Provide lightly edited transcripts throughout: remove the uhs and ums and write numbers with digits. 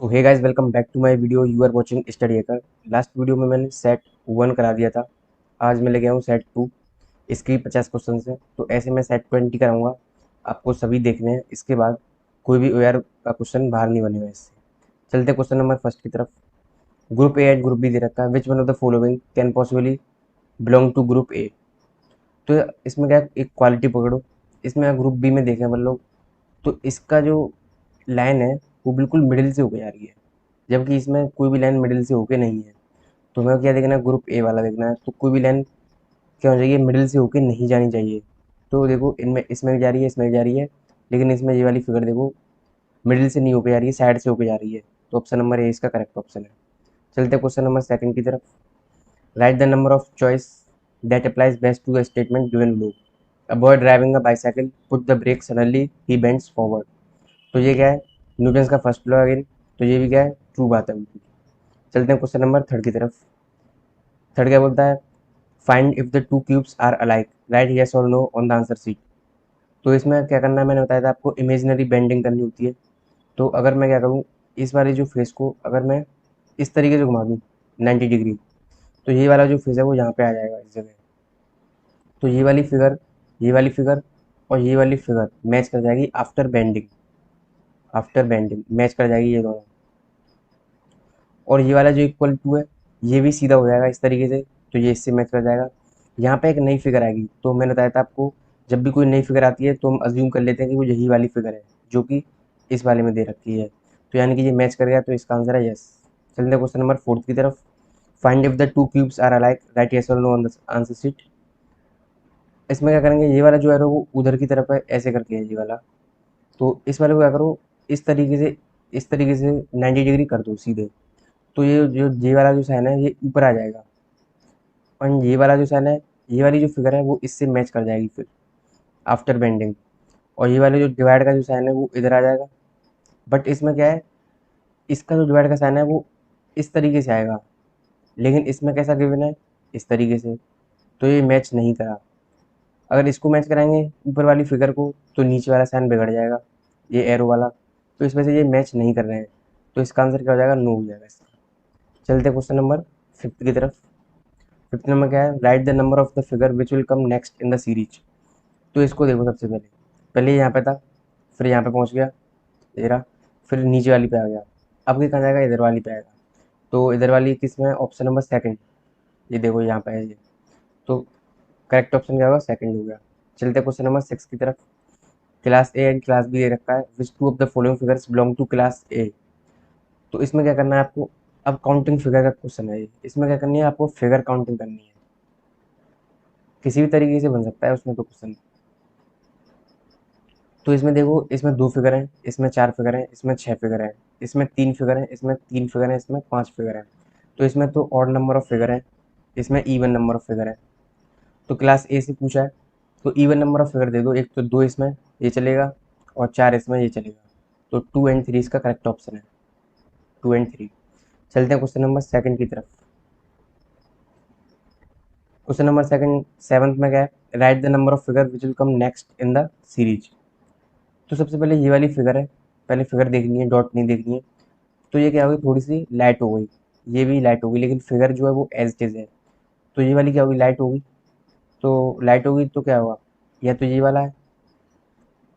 तो hey guys, welcome back to my video. You are watching study hacker. Last video में मैंने set 1 करा दिया था। आज मैं लेके आया हूँ सेट 2। इसकी 50 क्वेश्चन है, तो ऐसे मैं सेट 20 कराऊंगा। आपको सभी देखने हैं। इसके बाद कोई भी ओआर का क्वेश्चन बाहर नहीं बनेगा इससे। चलते क्वेश्चन नंबर फर्स्ट की तरफ। Group A and group B दे रखा है। Which one of the following can possibly belong to group A. तो इसमें क्या है, एक क्वालिटी पकड़ो। इसमें ग्रुप बी में देखें अपन लोग, तो इसका जो लाइन है वो बिल्कुल मिडिल से होकर जा रही है, जबकि इसमें कोई भी लाइन मिडिल से होके नहीं है। तो हमें क्या देखना है, ग्रुप ए वाला देखना है। तो कोई भी लाइन क्या हो जाएगी, मिडिल से होके नहीं जानी चाहिए। तो देखो, इनमें इसमें भी जा रही है, इसमें भी जा रही है, लेकिन इसमें ये वाली फिगर देखो मिडिल से नहीं होके जा रही है, साइड से होके जा रही है। तो ऑप्शन नंबर ए इसका करेक्ट ऑप्शन है। चलते क्वेश्चन नंबर सेकंड की तरफ। Write the number of choice that applies best to the statement given below. Avoid driving a bicycle, put the brake suddenly, he bends forward. तो ये क्या है, Newton's का फर्स्ट लॉ अगेन। तो ये भी क्या है, ट्रू बात है बिल्कुल। चलते हैं क्वेश्चन नंबर थर्ड की तरफ। थर्ड क्या बोलता है, find if the two cubes are alike, right yes और no on the answer sheet. तो इसमें क्या करना है, मैंने बताया था आपको इमेजिनरी बेंडिंग करनी होती है। तो अगर मैं क्या करूँ, इस वाले जो फेस को अगर मैं इस तरीके से घुमा दूँ 90 डिग्री, तो ये वाला जो फेस है वो यहाँ पे आ जाएगा इस जगह। तो ये वाली फिगर और ये वाली फिगर मैच कर जाएगी after bending. After bending match कर जाएगी ये दोनों। और ये वाला जो इक्वल टू है, ये भी सीधा हो जाएगा इस तरीके से। तो ये इससे मैच कर जाएगा। यहाँ पे एक नई फिगर आएगी, तो मैंने बताया था आपको, जब भी कोई नई फिगर आती है तो हम अज्यूम कर लेते हैं कि वो यही वाली फिगर है जो कि इस वाले में दे रखी है। तो यानी कि ये मैच कर गया, तो इसका आंसर है यस। चलते हैं क्वेश्चन नंबर फोर्थ की तरफ। Find if the two cubes are alike, right yes और no on the answer sheet. इसमें क्या करेंगे, ये वाला जो है वो उधर की तरफ है, ऐसे करके है ये वाला। तो इस वाले को क्या करो, इस तरीके से 90 डिग्री कर दो सीधे। तो ये वाला जो साइन है ये ऊपर आ जाएगा, और ये वाला जो साइन है, ये वाली जो फिगर है वो इससे मैच कर जाएगी फिर आफ्टर बेंडिंग। और ये वाले जो डिवाइड का जो साइन है वो इधर आ जाएगा। बट इसमें क्या है, इसका जो डिवाइड का साइन है वो इस तरीके से आएगा, लेकिन इसमें कैसा गिवन है, इस तरीके से। तो ये मैच नहीं करा। अगर इसको मैच कराएंगे ऊपर वाली फिगर को, तो नीचे वाला साइन बिगड़ जाएगा, ये एरो वाला। तो इसमें से ये मैच नहीं कर रहे हैं। तो इसका आंसर क्या हो जाएगा, नो हो जाएगा इसका। चलते क्वेश्चन नंबर फिफ्थ की तरफ। फिफ्थ नंबर क्या है, right the number of the figure which will come next in the series. तो इसको देखो, सबसे पहले पहले ये यहाँ पे था, फिर यहाँ पे पहुँच गया ये रहा, फिर नीचे वाली पे आ गया। अब ये कहाँ जाएगा, इधर वाली पे आएगा। तो इधर वाली किस में है, ऑप्शन नंबर सेकंड। ये देखो यहाँ पे है ये। तो करेक्ट ऑप्शन क्या होगा, सेकंड हो गया। चलते क्वेश्चन नंबर सिक्स की तरफ। Class A and class B दे रखा है। Which two of the following figures belong to class A. तो इसमें क्या करना है आपको, अब काउंटिंग फिगर का क्वेश्चन है ये। इसमें क्या करनी है, आपको फिगर काउंटिंग करनी है। किसी भी तरीके से बन सकता है उसमें तो क्वेश्चन। तो इसमें देखो, इसमें 2 फिगर हैं, इसमें 4 फिगर हैं, इसमें 6 फिगर हैं, इसमें 3 फिगर हैं, इसमें 3 फिगर हैं, इसमें 5 फिगर हैं। तो इसमें तो ऑड नंबर ऑफ फिगर है, इसमें इवन नंबर ऑफ फिगर है। तो क्लास ए से पूछा है, तो इवन नंबर ऑफ फिगर दे दो। एक तो 2 इसमें ये चलेगा, और 4 इसमें ये चलेगा। तो 2 एंड 3 इसका करेक्ट ऑप्शन है, 2 एंड 3। चलते हैं क्वेश्चन नंबर सेकंड की तरफ। क्वेश्चन नंबर सेकंड सेवंथ में क्या है, right the number of figure which will come next in the series. तो सबसे पहले ये वाली फिगर है, पहले फिगर देखनी है, डॉट नहीं देखनी है। तो ये क्या होगी, थोड़ी सी लाइट हो गई, ये भी लाइट होगी, लेकिन फिगर जो है वो एज इट इज है। तो ये वाली क्या होगी, लाइट होगी। तो लाइट होगी तो क्या होगा, या तो ये वाला है,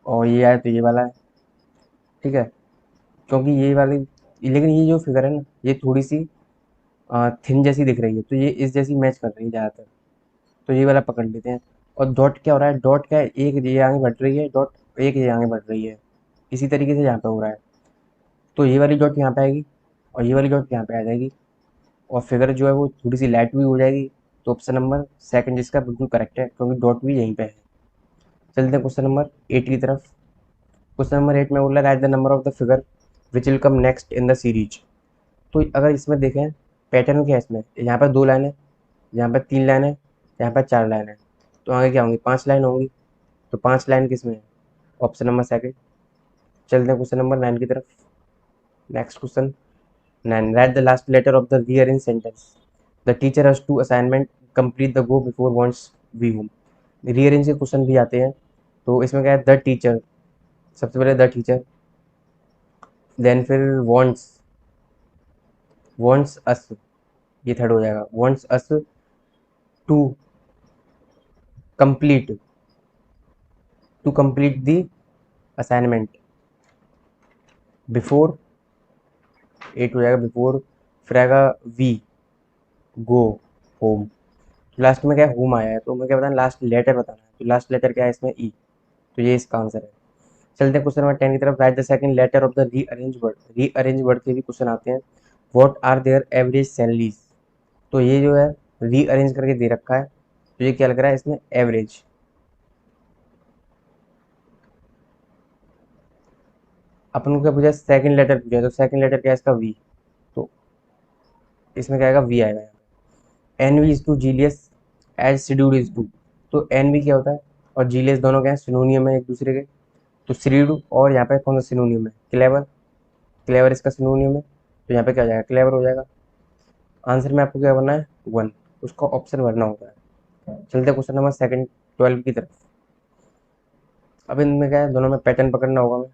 और ये आया तो ये वाला है। ठीक है, क्योंकि ये वाली, लेकिन ये जो फिगर है ना, ये थोड़ी सी थिन जैसी दिख रही है, तो ये इस जैसी मैच कर रही है ज़्यादातर। तो ये वाला पकड़ लेते हैं। और डॉट क्या हो रहा है, डॉट क्या है, एक ये आगे बढ़ रही है डॉट, एक ये आगे बढ़ रही है। इसी तरीके से यहाँ पे हो रहा है। तो ये वाली डॉट यहाँ पे आएगी, और ये वाली डॉट यहाँ पे आ जाएगी, और फिगर जो है वो थोड़ी सी लाइट भी हो जाएगी। तो ऑप्शन नंबर सेकंड इसका बिल्कुल करेक्ट है, क्योंकि डॉट भी यहीं पे है। चलते हैं क्वेश्चन नंबर 8 की तरफ। क्वेश्चन नंबर 8 में बोल रहा है, right the number of the figure which will come next in the series. तो अगर इसमें देखें, पैटर्न क्या है इसमें, यहाँ पर 2 लाइन है, यहाँ पर 3 लाइन है, यहाँ पर 4 लाइन है। तो आगे क्या होंगी, 5 लाइन होंगी। तो 5 लाइन किस में है, ऑप्शन नंबर सेकंड। चलते हैं क्वेश्चन नंबर 9 की तरफ। Next question 9, write the last letter of the rearrange sentence. The teacher has to assignment, complete the go before wants we home. Rearrange के क्वेश्चन भी आते हैं। तो इसमें क्या है, द टीचर, सबसे पहले द टीचर, देन फिर वॉन्ट्स, वॉन्ट्स अस, ये थर्ड हो जाएगा, wants us to complete, to complete the assignment before, 8 हो जाएगा बिफोर, फिर आएगा वी गो होम। लास्ट में क्या है, होम आया है, तो मैं क्या बताना, लास्ट लेटर बताना है, तो लास्ट लेटर क्या है इसमें, ई, तो ये इसका आंसर है। चलते हैं क्वेश्चन नंबर 10 की तरफ। Write the second letter of the rearrange word, rearrange word के भी क्वेश्चन आते हैं। What are their average salaries, तो ये जो है रीअरेंज करके दे रखा है, तो ये क्या लग रहा है इसमें, एवरेज। अपन को क्या पूछा, सेकंड लेटर पूछा, तो सेकंड लेटर क्या है इसका, वी, तो इसमें क्या आएगा, वी आएगा यहाँ पे। Envy is to jealous as subdued is to, तो एनवी क्या होता है और जीलियस दोनों क्या है, सिनोनियम है एक दूसरे के, तो श्रीडू और यहाँ पे कौन सा सिनोनियम है, क्लेवर, क्लेवर इसका सिनोनियम है, तो यहाँ पे क्या हो जाएगा, क्लेवर हो जाएगा। आंसर में आपको क्या करना है, वन, उसका ऑप्शन भरना होता है। चलते हैं क्वेश्चन नंबर सेकंड 12 की तरफ। अब इनमें क्या है, दोनों में पैटर्न पकड़ना होगा हमें।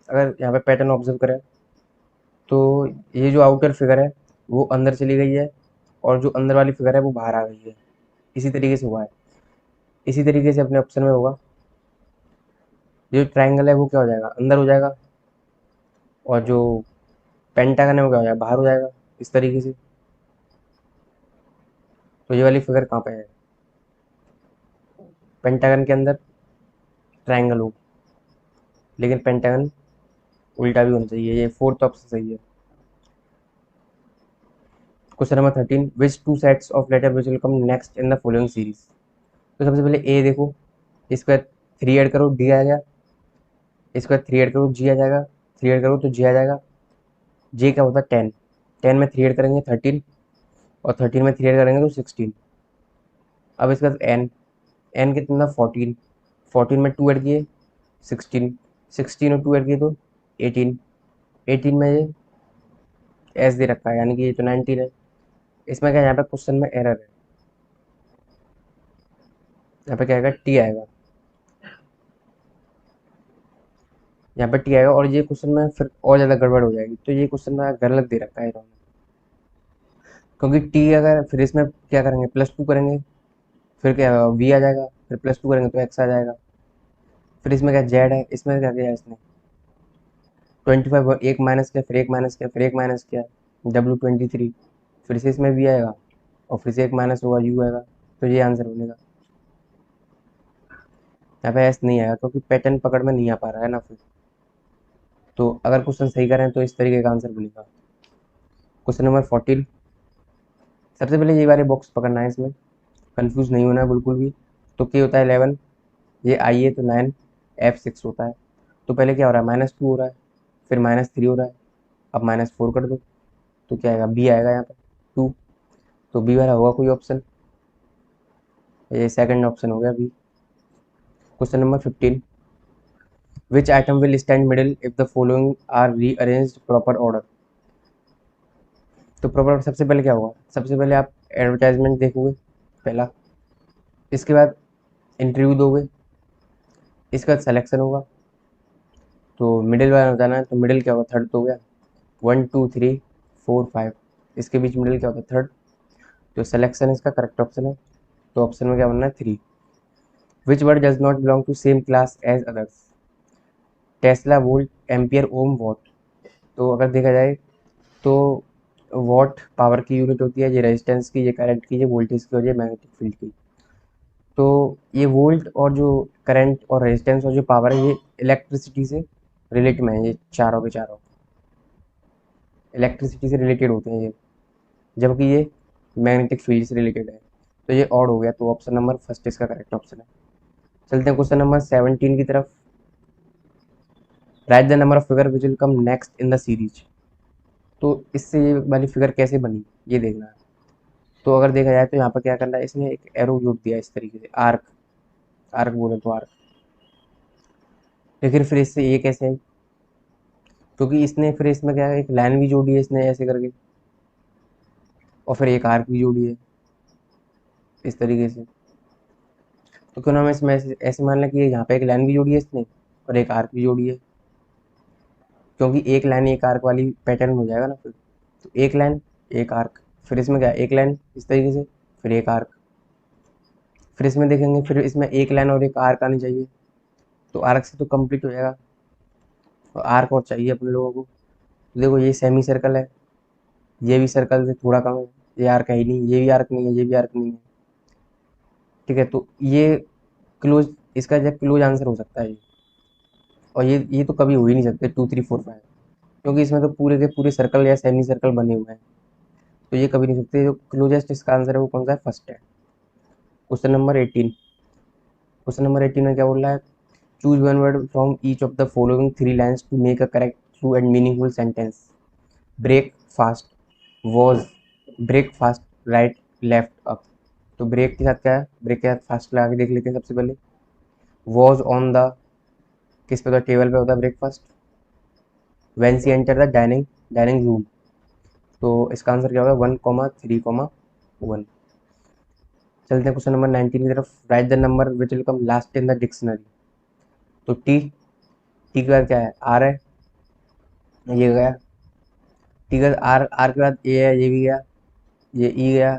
अगर यहाँ पे पैटर्न ऑब्जर्व करें तो ये जो आउटर फिगर है वो अंदर चली गई है, और जो अंदर वाली फिगर है वो बाहर आ गई है, इसी तरीके से हुआ है। इसी तरीके से अपने ऑप्शन में होगा, जो ट्राइंगल है वो क्या हो जाएगा, अंदर हो जाएगा, और जो पेंटागन है वो क्या हो जाएगा, बाहर हो जाएगा, इस तरीके से। तो ये वाली फिगर कहाँ पे है, पेंटागन के अंदर ट्राइंगल हो, लेकिन पेंटागन उल्टा भी होना चाहिए, ये फोर्थ ऑप्शन सही है। Question number 13, which two sets of letter which will come next in the following series, तो सबसे पहले ए देखो, इसके बाद 3 ऐड करो, डी आ गया, इसके बाद 3 ऐड करो, जी आ जाएगा, 3 ऐड करो तो जी आ जाएगा। जे क्या होता है, 10, 10 में 3 ऐड करेंगे 13, और 13 में 3 ऐड करेंगे तो 16। अब इसके बाद एन, एन कितना, 14, 14 में 2 ऐड किए 16, 16 और 2 ऐड किए तो 18, 18 में ये एस दे रखा है, यानी कि ये तो 19 है। इसमें क्या है, यहाँ पे क्वेश्चन में एरर है, यहाँ पे क्या आएगा, टी आएगा, यहाँ पे टी आएगा, और ये क्वेश्चन में फिर और ज़्यादा गड़बड़ हो जाएगी, तो ये क्वेश्चन में गलत दे रखा है इन्होंने, क्योंकि टी अगर फिर इसमें क्या करेंगे, +2 करेंगे, फिर क्या वी आ जाएगा, फिर +2 करेंगे तो एक्स आ जाएगा, फिर इसमें क्या जेड है, इसमें क्या किया है इसने, 25 एक माइनस किया, फिर एक माइनस किया, फिर एक माइनस किया, W23, फिर से इसमें वी आएगा, और फिर से एक माइनस होगा, यू आएगा, तो ये आंसर बनेगा। यहाँ पे एस नहीं आएगा क्योंकि पैटर्न पकड़ में नहीं आ पा रहा है ना फिर, तो अगर क्वेश्चन सही करें तो इस तरीके का आंसर बनेगा। क्वेश्चन नंबर 14, सबसे पहले ये वाले बॉक्स पकड़ना है, इसमें कंफ्यूज नहीं होना है बिल्कुल भी। तो के होता है 11, ये आई है तो 9, F6 होता है, तो पहले क्या हो रहा है, -2 हो रहा है, फिर -3 हो रहा है, अब -4 कर दो, तो क्या आएगा, बी आएगा यहाँ पे 2, तो बी वाला होगा कोई ऑप्शन, ये सेकंड ऑप्शन हो गया B. Question number 15, which item will stand middle if the following are rearranged proper order, तो प्रॉपर सबसे पहले क्या होगा, सबसे पहले आप एडवर्टाइजमेंट देखोगे पहला, इसके बाद इंटरव्यू दोगे, इसके बाद सिलेक्शन होगा, तो मिडिल वाला बताना है, तो मिडिल क्या होगा, थर्ड तो हो गया, 1 2 3 4 5, इसके बीच मिडिल क्या होता है, थर्ड, तो सिलेक्शन इसका करेक्ट ऑप्शन है, तो ऑप्शन में क्या बनना है, 3। Which word does not belong to same class as others, Tesla, volt, ampere, ohm, watt, तो अगर देखा जाए तो वॉट पावर की यूनिट होती है, ये रेजिस्टेंस की, ये करंट की, ये वोल्टेज की, और ये मैग्नेटिक फील्ड की। तो ये वोल्ट और जो करंट और रेजिस्टेंस और जो पावर है, ये इलेक्ट्रिसिटी से रिलेट में है, ये चारों के चारों इलेक्ट्रिसिटी से रिलेटेड होते हैं ये, जबकि ये मैग्नेटिक फील्ड से रिलेटेड है, तो ये ऑड हो गया, तो ऑप्शन नंबर फर्स्ट इसका करेक्ट ऑप्शन है। चलते हैं क्वेश्चन नंबर 17 की तरफ। Write the number of figure which will come next in the series, तो इससे ये वाली फिगर कैसे बनी ये देखना है। तो अगर देखा जाए तो यहाँ पर क्या करना है, इसने एक एरो जोड़ दिया इस तरीके से, आर्क, आर्क बोले तो आर्क, लेकिन फिर इससे ये कैसे है, क्योंकि इसने फिर इसमें क्या है, एक लाइन भी जोड़ी है इसने ऐसे करके, और फिर एक आर्क भी जोड़ी है इस तरीके से, तो क्यों ना हम इसमें ऐसे ऐसे मान लें कि यहाँ पे एक लाइन भी जोड़ी है इसने और एक आर्क भी जोड़ी है, क्योंकि एक लाइन एक आर्क वाली पैटर्न हो जाएगा ना फिर, तो एक लाइन एक आर्क, फिर इसमें क्या एक लाइन इस तरीके से, फिर एक आर्क, फिर इसमें देखेंगे फिर इसमें एक लाइन और एक आर्क आनी चाहिए, तो आर्क से तो कंप्लीट हो जाएगा, और आर्क और चाहिए अपने लोगों को। तो देखो ये सेमी सर्कल है, ये भी सर्कल से थोड़ा कम है, ये आर्क है ही नहीं, ये भी आर्क नहीं है, ये भी आर्क नहीं है, ठीक है। तो ये क्लोज, इसका जो क्लोज आंसर हो सकता है ये, और ये तो कभी हो ही नहीं सकते 2 3 4 5, क्योंकि इसमें तो पूरे के पूरे सर्कल या सेमी सर्कल बने हुए हैं, तो ये कभी नहीं सकते। जो क्लोजेस्ट इसका आंसर है वो कौन सा है, फर्स्ट है। क्वेश्चन नंबर 18, क्वेश्चन नंबर 18 में क्या बोल रहा है, choose one word from each of the following 3 lines to make a correct true and meaningful sentence. Break fast, was, break fast, right, left, up. तो ब्रेक के साथ क्या है, ब्रेक के साथ फास्ट लगा के देख लेते हैं सबसे पहले। वॉज ऑन द, किस पे होता है, टेबल पे होता है breakfast. When she enter the dining, dining room. तो इसका आंसर क्या होगा, 1,3,1। चलते हैं क्वेश्चन नंबर 19 की तरफ। Write the number which will come last in the dictionary. तो टी, टी के बाद क्या है, आर है, ये गया। टी के बाद आर, आर के बाद ए है, ये भी गया, ये ई गया,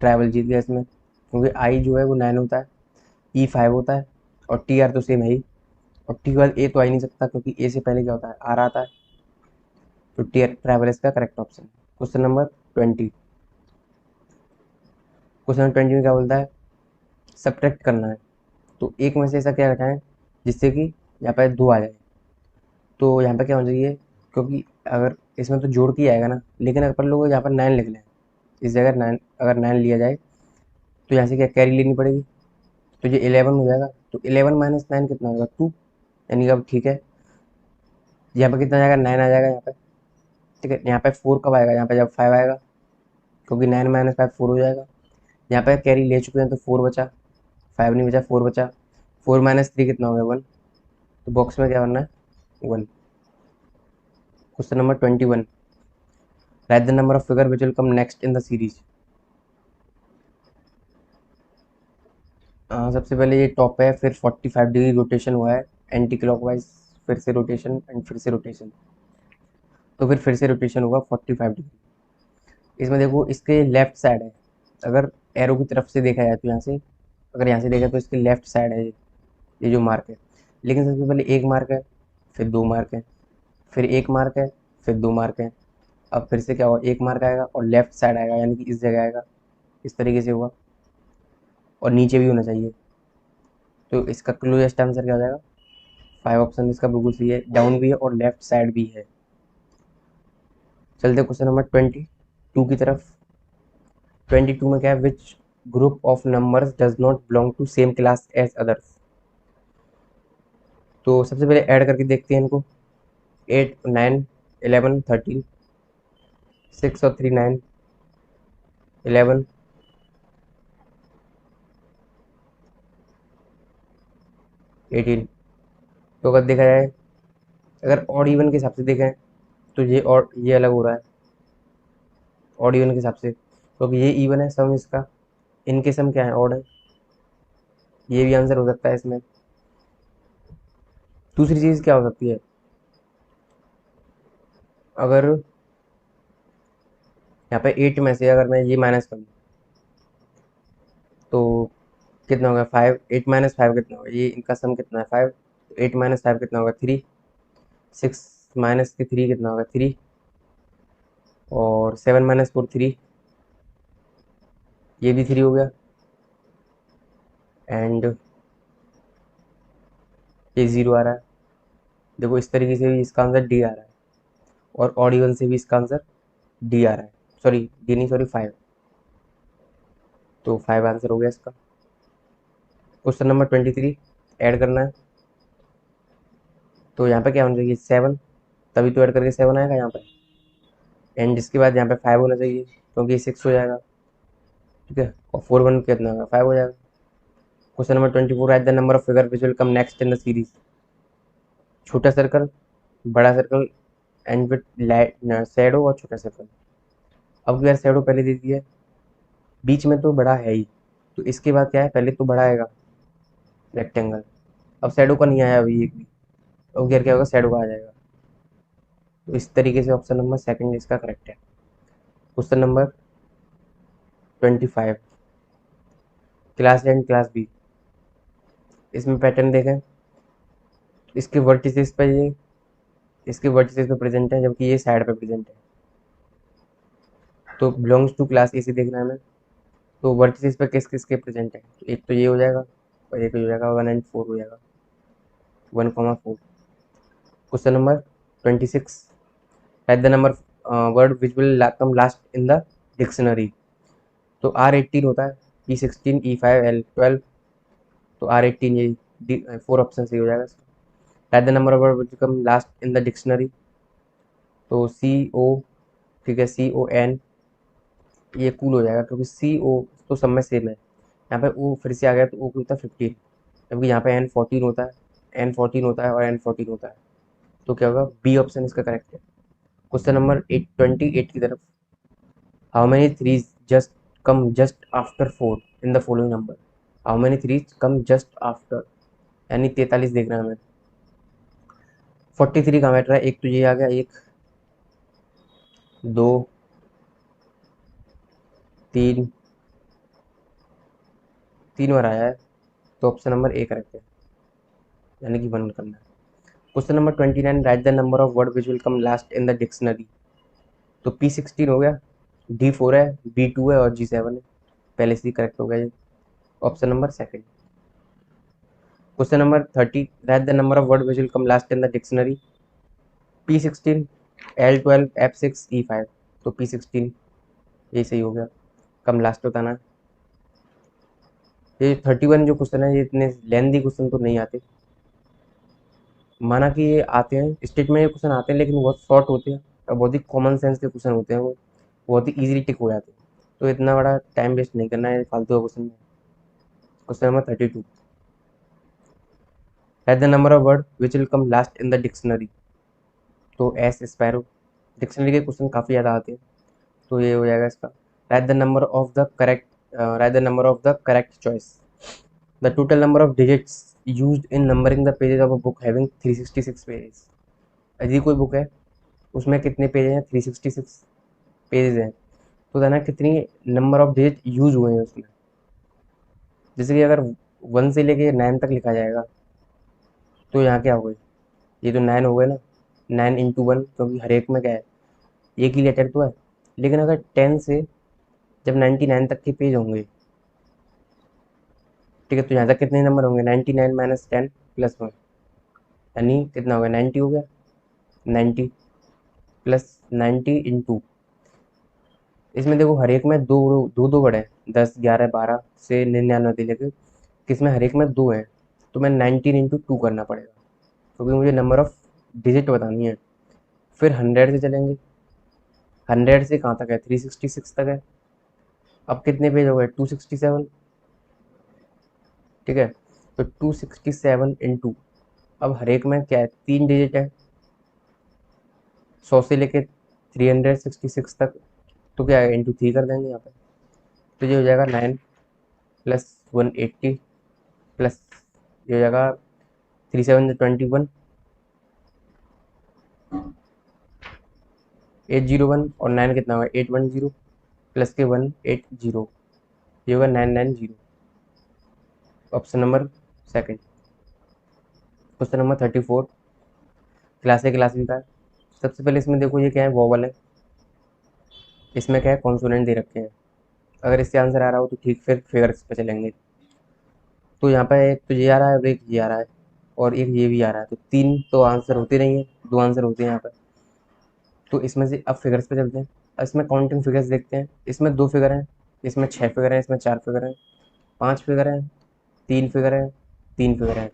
ट्रैवल जीत गया इसमें, क्योंकि आई जो है वो 9 होता है, ई 5 होता है, और टी आर तो सेम है ही, और टी के बाद ए तो आ ही नहीं सकता, क्योंकि ए से पहले क्या होता है, आर आता है। तो टी आर, ट्रैवल इसका correct option. Question number 20, question number 20 में क्या बोलता है, सब्ट्रैक्ट करना है। तो एक में से ऐसा क्या घटाएं जिससे कि यहाँ पे 2 आ जाए। तो यहाँ पे क्या होना चाहिए, क्योंकि अगर इसमें तो जोड़ के ही आएगा ना, लेकिन अगर अपन लोग यहाँ पर 9 लिख लें, इस जगह 9, अगर 9 लिया जाए तो यहाँ से क्या कैरी लेनी पड़ेगी, तो ये 11 हो जाएगा। तो 11 माइनस 9 कितना होगा, 2, यानी कि अब ठीक है, यहाँ पे कितना आ जाएगा, 9 आ जाएगा यहाँ पे, ठीक है। यहाँ पे 4 कब आएगा, यहाँ पे जब 5 आएगा, क्योंकि 9 माइनस 5 4 हो जाएगा। यहाँ पे कैरी ले चुके हैं तो 4 बचा, 5 नहीं बचा, 4 बचा, 4 माइनस 3 कितना हो गया, 1। तो बॉक्स में क्या बनना है, 1। Question number 21, right the number of figure which will come next in the series. सबसे पहले ये टॉप है, फिर 45 डिग्री रोटेशन हुआ है एंटी क्लॉकवाइज, फिर से रोटेशन एंड फिर से रोटेशन, तो फिर से रोटेशन होगा 45 डिग्री। इसमें देखो इसके लेफ्ट साइड है, अगर एरो की तरफ से देखा जाए तो यहाँ से, अगर यहाँ से देखा तो इसके लेफ्ट साइड है ये जो मार्क है। लेकिन सबसे पहले एक मार्क है, फिर 2 मार्क है, फिर एक मार्क है, फिर 2 मार्क है। अब फिर से क्या होगा, एक मार्क आएगा और लेफ्ट साइड आएगा, यानी कि इस जगह आएगा, इस तरीके से होगा, और नीचे भी होना चाहिए। तो इसका क्लोजेस्ट आंसर क्या हो जाएगा, 5 ऑप्शन इसका बिल्कुल सही है, डाउन भी है और लेफ्ट साइड भी है। चलते क्वेश्चन नंबर 22 की तरफ। 22 में क्या है, which group of numbers does not belong to same class as others. तो सबसे पहले ऐड करके देखते हैं इनको, 8 9 11 13, 6 और 3 9, 11, 18। तो अगर देखा जाए, अगर ऑड इवन के हिसाब से देखें तो ये और ये अलग हो रहा है, ऑड इवन के हिसाब से, क्योंकि ये इवन है सम इसका, इनके सम क्या है, ऑड है, ये भी आंसर हो सकता है इसमें। दूसरी चीज़ क्या हो सकती है, अगर यहाँ पे 8 में से अगर मैं ये माइनस करूँ तो कितना होगा, 5, 8 माइनस 5 कितना होगा, ये इनका सम कितना है 5, 8 माइनस 5 कितना होगा 3, 6 माइनस के 3 कितना होगा 3, और 7 माइनस 4 3, ये भी 3 हो गया, एंड ये 0 आ रहा है। देखो इस तरीके से भी इसका आंसर डी आ रहा है, और ऑड इवन से भी इसका आंसर डी आ रहा है, सॉरी डी नहीं, सॉरी 5। तो 5 आंसर हो गया इसका। क्वेश्चन नंबर 23, ऐड करना है। तो यहाँ पे क्या होना चाहिए, 7, तभी तो ऐड करके 7 आएगा यहाँ पे, एंड इसके बाद यहाँ पे 5 होना चाहिए, क्योंकि ये 6 हो जाएगा, ठीक है, और 4 1 कितना होगा, 5 हो जाएगा। Question number 24, right the number of figure which will come next in the series. छोटा सर्कल, बड़ा circle, and with light shadow, और छोटा सर्कल। अब यार शैडो पहले दे दी है, बीच में तो बड़ा है ही, तो इसके बाद क्या है, पहले तो बड़ा आएगा रेक्टेंगल, अब शैडो का नहीं आया अभी एक भी, अब यार क्या होगा, शैडो का आ जाएगा। तो इस तरीके से ऑप्शन नंबर सेकंड इसका करेक्ट है। Question number 25, class A and class B. इसमें पैटर्न देखें, इसके वर्टिसेस पे ये इसके वर्टिसेस पे प्रेजेंट है, जबकि ये साइड पे प्रेजेंट है। तो बिलोंग्स टू क्लास ए से देखना है हमें। तो वर्टिसेस पे किस किस के प्रेजेंट है, तो एक तो ये हो जाएगा और एक हो जाएगा 1 एंड 4 हो जाएगा, 1,4। Question number 26, right the number word which will come last in the dictionary. तो R18 होता है, E16, E5, L12। तो R18 ये 4 ऑप्शन सही हो जाएगा इसका। Right the number of word which come last in the dictionary. तो CO, ठीक है, CON, ये कूल हो जाएगा क्योंकि CO तो सब में सेम है। यहाँ पे O फिर से आ गया तो O होता है 15, जबकि यहाँ पे N14 होता है, N14 होता है और N14 होता है। तो क्या होगा, बी ऑप्शन इसका करेक्ट है। क्वेश्चन नंबर 28 की तरफ, how many threes just come just after 4 in the following number. How many threes come just after, यानी 43 देखना है हमें। 43 कहाँ बैठ रहा है, एक तो ये आ गया, एक, दो, तीन, 3 बार आया है। तो ऑप्शन नंबर ए करेक्ट है, यानी कि 1 करना है। Question number 29, right the number of word which will come last in the dictionary. तो P16 हो गया, D4 है, B2 है और G7 है। पहले से ही करेक्ट हो गया ये, option number second. Question number 30, right the number of word which will come last in the dictionary. P16, L12, F6, E5। तो P16 ये सही हो गया, कम लास्ट बताना है। ये 31 जो क्वेश्चन है, ये इतने लेंदी क्वेश्चन तो नहीं आते। माना कि ये आते हैं, स्टेट में ये क्वेश्चन आते हैं, लेकिन बहुत शॉर्ट होते हैं और बहुत ही कॉमन सेंस के क्वेश्चन होते हैं, वो बहुत ही इजीली टिक हो जाते हैं। तो इतना बड़ा टाइम वेस्ट नहीं करना है फालतू का क्वेश्चन में। Question number 32, right the number of word which will come last in the dictionary. तो एस स्पैरो, डिक्शनरी के क्वेश्चन काफ़ी ज़्यादा आते हैं, तो ये हो जाएगा इसका। Right the number of the correct, right the number of the correct choice. The total number of digits used in numbering the pages of a book having 366 pages. यदि कोई बुक है उसमें कितने पेज हैं, 366 पेजेस हैं, तो कहना कितनी नंबर ऑफ डिजिट यूज हुए हैं उसमें। जैसे कि अगर 1 से लेके 9 तक लिखा जाएगा, तो यहाँ क्या हो गई, ये तो 9 हो गए ना, 9 इंटू 1, क्योंकि हर एक में क्या है, एक ही लेटर तो है। लेकिन अगर 10 से जब 99 तक के पेज होंगे, ठीक है, तो यहाँ तक कितने नंबर होंगे, 99 माइनस 10 प्लस 1, यानी कितना हो गया, 90 हो गया। 90 प्लस 90 इंटू, इसमें देखो हर एक में दो दो दो बड़े हैं, 10, 11, 12 से 99 लेके, किसमें हर एक में दो हैं, तो मैं 19 इंटू 2 करना पड़ेगा, क्योंकि मुझे नंबर ऑफ डिजिट बतानी है। फिर 100 से चलेंगे, 100 से कहाँ तक है, 366 तक है। अब कितने पेज हो गए, 267, ठीक है। तो 267 इंटू, अब हर एक में क्या है, 3 डिजिट है, 100 से लेके 366 तक, तो क्या है, इंटू 3 कर देंगे यहाँ पे। तो ये हो जाएगा 9 प्लस 180 प्लस, ये हो जाएगा 3 7 21, 801 और 9 कितना होगा, 810 प्लस के 180, ये होगा 990, option number second. Question number 34, class A class B का है। सबसे पहले इसमें देखो ये क्या है, वोवल है, इसमें क्या है, कॉन्सोनेंट दे रखे हैं। अगर इससे आंसर आ रहा हो तो ठीक, फिर फिगर्स पे चलेंगे। तो यहाँ पे एक तो ये आ रहा है और एक ये आ रहा है और एक ये भी आ रहा है, तो 3 तो आंसर होते नहीं है, 2 आंसर होते हैं यहाँ पर। तो इसमें से अब फिगर्स पे चलते हैं, इसमें काउंटिंग फिगर्स देखते हैं। इसमें 2 फिगर हैं, इसमें 6 फिगर हैं, इसमें 4 फिगर हैं, 5 फिगर हैं, 3 फिगर हैं, 3 फिगर हैं।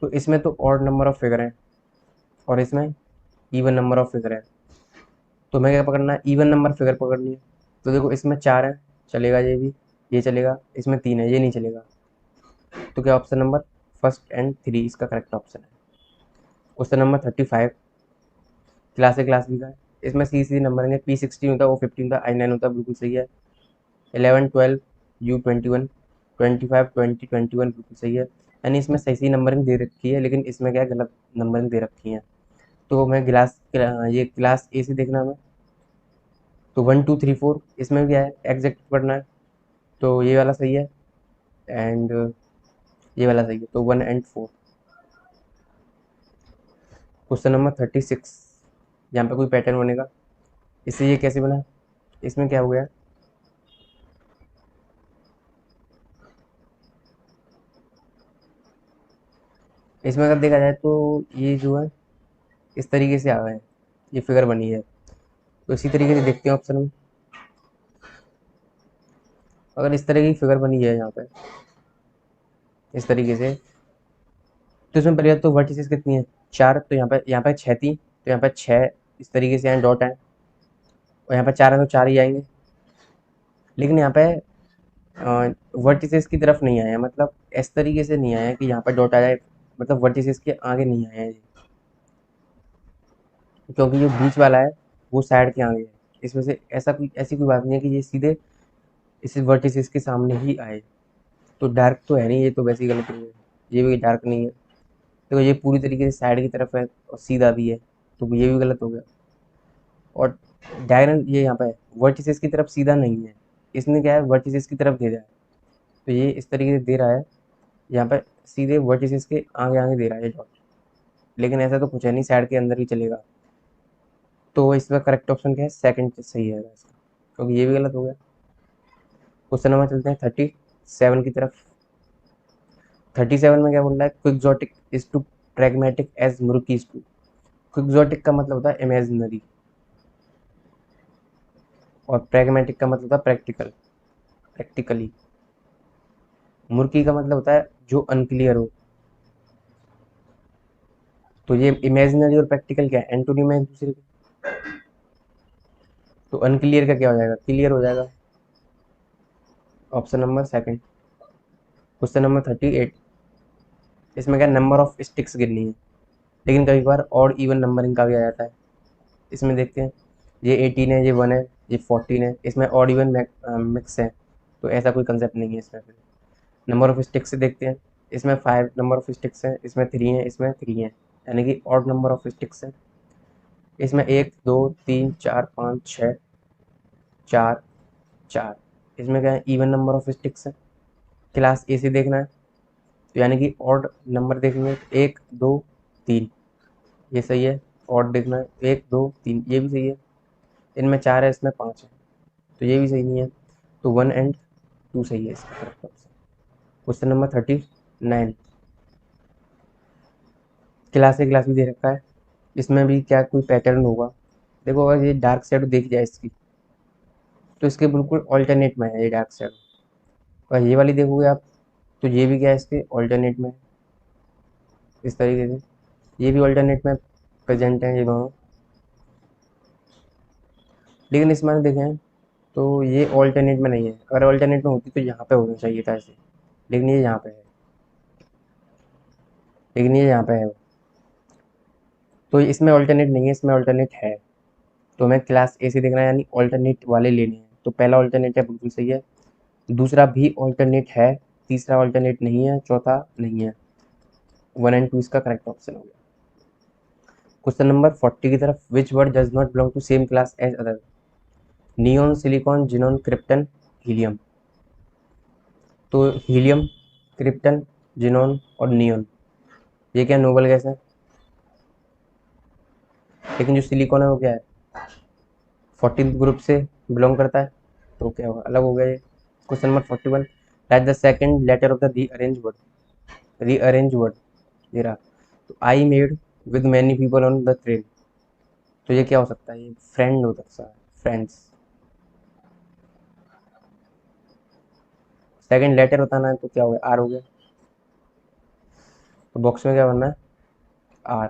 तो इसमें तो ऑड नंबर ऑफ फिगर हैं और इसमें इवन नंबर ऑफ फिगर है। तो हमें क्या पकड़ना है, इवन नंबर फिगर पकड़नी है। तो देखो इसमें 4 है, चलेगा ये भी, ये चलेगा। इसमें 3 है, ये नहीं चलेगा। तो क्या ऑप्शन नंबर फर्स्ट एंड 3 इसका करेक्ट ऑप्शन है। Question number 35, class A class B का है। इसमें सी नंबर है, P16 होता है, O15 होता है, I9 होता है, बिल्कुल सही है। 11, 12, U21, 25, 20, 21 बिल्कुल सही है। यानी इसमें सही नंबरिंग दे रखी है, लेकिन इसमें क्या गलत नंबरिंग दे रखी है। तो मैं ये क्लास ए से देखना हमें। तो 1 2 3 4 इसमें क्या है, एग्जैक्ट पढ़ना है, तो ये वाला सही है एंड ये वाला सही है, तो 1 एंड 4। क्वेश्चन नंबर 36, यहाँ पे कोई पैटर्न बनेगा, इससे ये कैसे बना, इसमें क्या हो गया, इसमें अगर देखा जाए तो ये जो है इस तरीके से आ गए हैं, ये फिगर बनी है। तो इसी तरीके से देखते हैं ऑप्शन में, अगर इस तरह की फिगर बनी है यहाँ पे इस तरीके से, तो इसमें पहले तो वर्टिसेस कितनी है, 4, तो यहाँ पे 6 थी, तो यहाँ पे 6 इस तरीके से हैं, डॉट हैं, और यहाँ पे 4 है तो 4 ही आएंगे। लेकिन यहाँ पे वर्टिसेस की तरफ नहीं आए हैं, मतलब इस तरीके से नहीं आए हैं कि यहाँ पे डॉट आ जाए, मतलब वर्टिसेस के आगे नहीं आए हैं ये। क्योंकि जो बीच वाला है वो साइड के आगे है, इसमें से ऐसी कोई बात नहीं है कि ये सीधे इस वर्टिसेस के सामने ही आए। तो डार्क तो है नहीं, ये तो वैसी गलत नहीं है, ये भी डार्क नहीं है, तो ये पूरी तरीके से साइड की तरफ है और सीधा भी है, तो ये भी गलत हो गया। और डायगोनल ये यहाँ पे वर्टिसेस की तरफ सीधा नहीं है, इसने क्या है वर्टिसेस की तरफ दे रहा है, तो ये इस तरीके से दे रहा है, यहाँ पे सीधे वर्टिसेस के आगे आगे दे रहा है डॉट, लेकिन ऐसा तो कुछ है नहीं, साइड के अंदर ही चलेगा। तो इसका करेक्ट ऑप्शन क्या है, सेकंड सही है इसका, क्योंकि ये भी गलत हो गया। क्वेश्चन नंबर चलते हैं 37 की तरफ। 37 में क्या बोल रहा है, quixotic is to pragmatic as murky is to. Quixotic का मतलब होता है इमेजिनरी, और प्रैग्मेटिक का मतलब होता है प्रैक्टिकल, प्रैक्टिकली। मुर्की का मतलब होता है जो अनक्लियर हो। तो ये इमेजिनरी और प्रैक्टिकल क्या है, एंटोनिम है एक दूसरे के। तो अनक्लियर का क्या हो जाएगा, क्लियर हो जाएगा, option number second. Question number 38, इसमें क्या नंबर ऑफ स्टिक्स गिननी है, लेकिन कभी बार ऑड इवन नंबरिंग का भी आ जाता है। इसमें देखते हैं, ये 18 है, ये 1 है, ये 14 है, इसमें ऑड इवन मिक्स है, तो ऐसा कोई कंसेप्ट नहीं है इसमें। फिर नंबर ऑफ स्टिक्स से देखते हैं, इसमें 5 नंबर ऑफ स्टिक्स हैं, इसमें 3 है, इसमें 3 है, यानी कि ऑड नंबर ऑफ स्टिक्स है। इसमें 1 2 3 4 5 6 4 4, इसमें क्या है इवन नंबर ऑफ स्टिक्स है। क्लास ए से देखना है, तो यानी कि ऑड नंबर देखेंगे, 1 2 3, ये सही है। ऑड देखना है, 1 2 3, ये भी सही है। इनमें 4 है, इसमें 5 है, तो ये भी सही नहीं है, तो 1 एंड 2 सही है इसका correct option. Question number 39, class A class भी दे रखा है, इसमें भी क्या कोई पैटर्न होगा। देखो अगर ये डार्क शेडो देखी जाए इसकी, तो इसके बिल्कुल ऑल्टरनेट में है ये डार्क शेडो। और ये वाली देखोगे आप, तो ये भी क्या है इसके ऑल्टरनेट में है, इस तरीके से ये भी ऑल्टरनेट में प्रेजेंट है ये दोनों। लेकिन इसमें देखें तो ये ऑल्टरनेट में नहीं है, अगर ऑल्टरनेट में होती तो यहाँ पे होना चाहिए था ऐसे, लेकिन ये यहाँ पे है, लेकिन ये यहाँ पे है, तो इसमें ऑल्टरनेट नहीं है, इसमें ऑल्टरनेट है। तो हमें क्लास ए से देखना है, यानी ऑल्टरनेट वाले लेने हैं। तो पहला ऑल्टरनेट है, बिल्कुल सही है, दूसरा भी ऑल्टरनेट है, तीसरा ऑल्टरनेट नहीं है, चौथा नहीं है। 1 एंड 2 इसका करेक्ट ऑप्शन हो गया। क्वेश्चन नंबर 40 की तरफ, which word does not belong to same class as other. Neon, silicon, xenon, krypton, helium. तो हीलियम, क्रिप्टन, जिनॉन और नियॉन, ये क्या नोबल गैस है। लेकिन जो सिलिकॉन है वो क्या है, 14th ग्रुप से बिलोंग करता है, तो क्या होगा, अलग हो गया ये। Question number 41, write the second letter of the rearrange word. Rearrange word ये रहा, तो I made with many people on the train, तो ये क्या हो सकता है, ये फ्रेंड हो सकता है, फ्रेंड्स। सेकंड लेटर बताना है, तो क्या हो गया, आर हो गया, तो बॉक्स में क्या बनना है, R.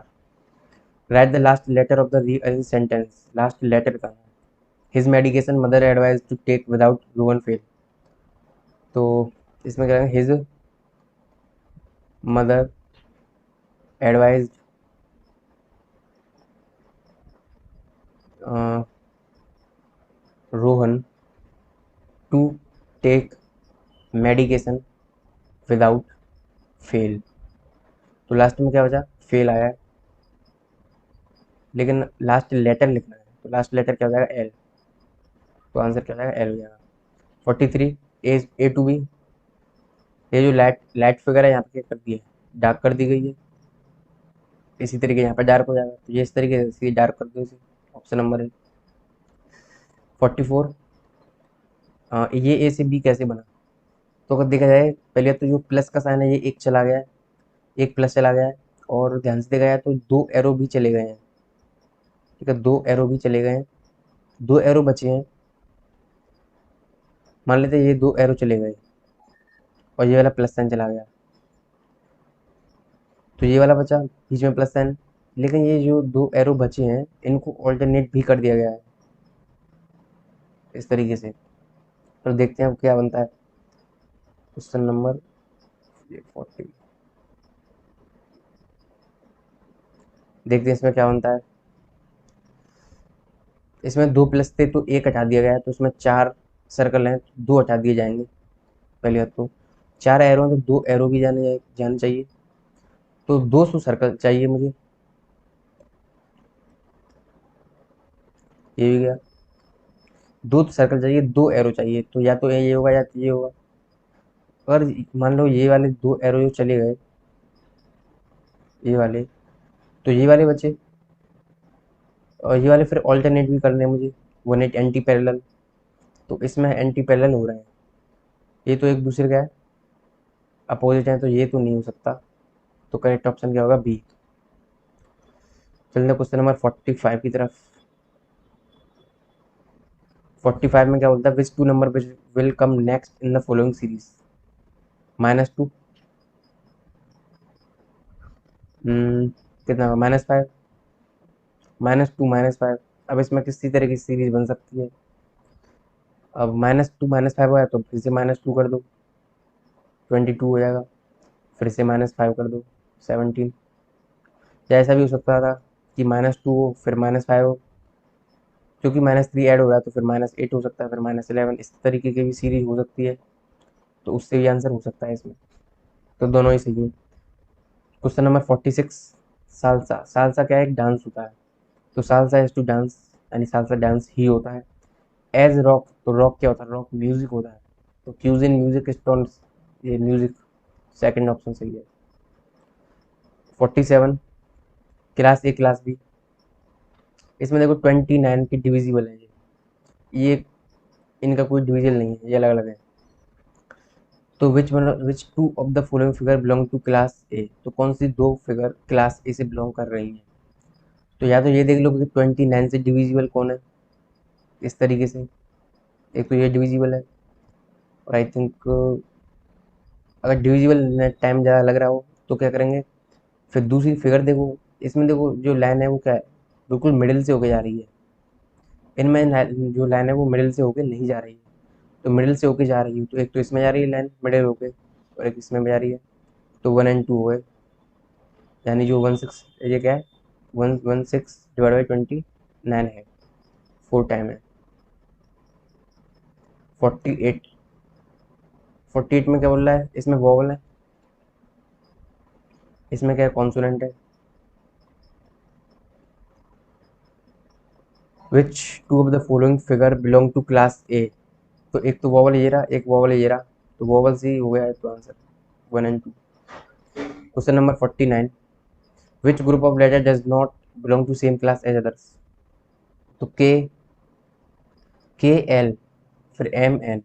Write the last letter of the rearrange sentence, last letter बताना है। His medication mother advise to take without Rohan fail, तो इसमें क्या है, his mother advise Rohan to take medication without fail, तो लास्ट में क्या बचा, फेल आया है, लेकिन लास्ट लेटर लिखना है, तो लास्ट लेटर क्या हो जाएगा, एल। तो आंसर क्या हो जाएगा, एल हो जाएगा। 43 ए टू बी, ये जो लाइट लाइट फिगर है यहाँ पे क्या कर दिया है, डार्क कर दी गई है। इसी तरीके यहाँ पे डार्क हो जाएगा, तो ये इस तरीके से डार्क कर दो इसे, ऑप्शन नंबर है। 44 ये ए से बी कैसे बना। तो अगर देखा जाए पहले तो जो प्लस का साइन है ये एक चला गया है, एक प्लस चला गया है, और ध्यान से देखा जाए तो दो एरो भी चले गए हैं। ठीक है, दो एरो भी चले गए हैं, दो एरो बचे हैं। मान लेते हैं ये दो एरो चले गए और ये वाला प्लस साइन चला गया, तो ये वाला बचा बीच में प्लस साइन। लेकिन ये जो दो एरो बचे हैं इनको ऑल्टरनेट भी कर दिया गया है इस तरीके से। तो देखते हैं अब क्या बनता है। क्वेश्चन नंबर 40, देखते हैं इसमें क्या बनता है। इसमें दो प्लस थे तो एक हटा दिया गया है, तो इसमें चार सर्कल हैं तो दो हटा दिए जाएंगे। पहली बात तो चार एरो हैं तो दो एरो भी जाने चाहिए, तो 200 सर्कल चाहिए मुझे, ये भी गया। दो सर्कल चाहिए, दो एरो चाहिए, तो या तो ये होगा या तो ये होगा। अगर मान लो ये वाले दो एरो जो चले गए, ये वाले, तो ये वाले बचे, और ये वाले फिर ऑल्टरनेट भी करने हैं मुझे, 180 एंटी पैरेलल। तो इसमें एंटी पैरेलल हो रहे हैं, ये तो एक दूसरे का है, अपोजिट है, तो ये तो नहीं हो सकता। तो करेक्ट ऑप्शन क्या होगा, बी। चलते हैं क्वेश्चन नंबर 45 की तरफ। 45 में क्या बोलता है, which two number will come next in the following series. -2, कितना, -5, -2 -5। अब इसमें किसी तरह की सीरीज बन सकती है। अब -2 -5 हुआ है तो फिर से -2 कर दो, 22 हो जाएगा। फिर से -5 कर दो, 17। या ऐसा भी हो सकता था कि -2 हो फिर -5 हो, क्योंकि -3 ऐड हो रहा है तो फिर -8 हो सकता है, फिर -11। इस तरीके की भी सीरीज हो सकती है, तो उससे भी आंसर हो सकता है इसमें। तो दोनों ही सही है। Question number 46, salsa. सालसा क्या है, एक डांस होता है। तो सालसा इज टू डांस, यानी सालसा डांस ही होता है। एज रॉक, तो रॉक क्या होता है, रॉक म्यूजिक होता है। तो क्यूज इन म्यूजिक स्टोन्स, ये म्यूजिक सेकंड ऑप्शन सही है। 47, क्लास ए क्लास बी। इसमें देखो 29 की डिविजिबल है ये इनका कोई डिविजन नहीं है, ये अलग अलग है। तो which two of the following figure belong to class A. तो कौन सी दो फिगर क्लास ए से बिलोंग कर रही हैं। तो या तो ये देख लो कि 29 से डिविजिबल कौन है, इस तरीके से। एक तो ये डिविजिबल है, और आई थिंक अगर डिविजिबल टाइम ज़्यादा लग रहा हो तो क्या करेंगे, फिर दूसरी फिगर देखो। इसमें देखो जो लाइन है वो क्या है, बिल्कुल मिडिल से होके जा रही है। इनमें जो लाइन है वो मिडिल से होके नहीं जा रही है, तो मिडिल से होके जा रही है तो एक तो इसमें जा रही है लाइन मिडिल होके, और एक इसमें भी जा रही है। तो 1 और 2 हो गए, यानी जो 16, ये क्या है, 116 डिवाइड बाई 29 है, 4 टाइम है। 48, 48 में क्या बोल रहा है, इसमें वॉवल है, इसमें क्या कॉन्सोनेंट है। Which two of the following figure belong to class A. तो एक तो वॉवल ये रहा, एक वॉवल ये रहा, तो वॉवल से ही हो गया है तो आंसर 1 और 2। Question number 49, which group of letter does not belong to same class as others. तो के एल, फिर M N,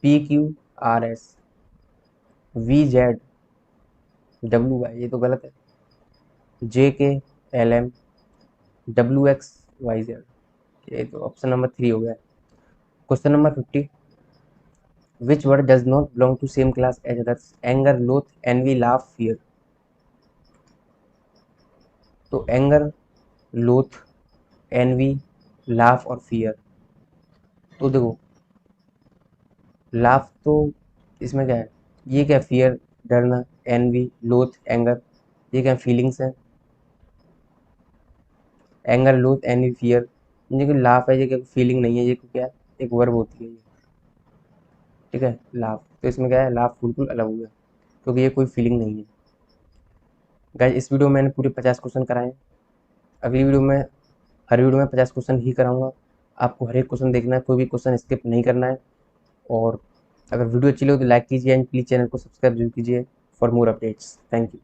P Q R S, V Z, W Y, ये तो गलत है। J K L M, W X Y Z, ये तो option number 3 हो गया। Question number 50, which word does not belong to same class as others. Anger, loathe, envy, laugh, fear. तो anger, loathe, envy, laugh और fear. तो देखो laugh तो इसमें क्या है, ये क्या, फियर डरना, एनवी, लोथ, एंगर, ये क्या फीलिंग्स है। Anger, loathe, N V, fear. ये जो लाफ है ये क्या फीलिंग नहीं है, ये क्या है, एक वर्ब होती है ये। ठीक है, लाफ, तो इसमें क्या है, लाफ बिल्कुल अलग हो गया, क्योंकि ये कोई फीलिंग नहीं है। गाइस इस वीडियो में मैंने पूरे 50 क्वेश्चन कराए हैं। अगली वीडियो में, हर वीडियो में 50 क्वेश्चन ही कराऊंगा। आपको हर एक क्वेश्चन देखना है, कोई भी क्वेश्चन स्किप नहीं करना है। और अगर वीडियो अच्छी लगे तो लाइक कीजिए एंड प्लीज़ चैनल को सब्सक्राइब जरूर कीजिए for more updates. Thank you.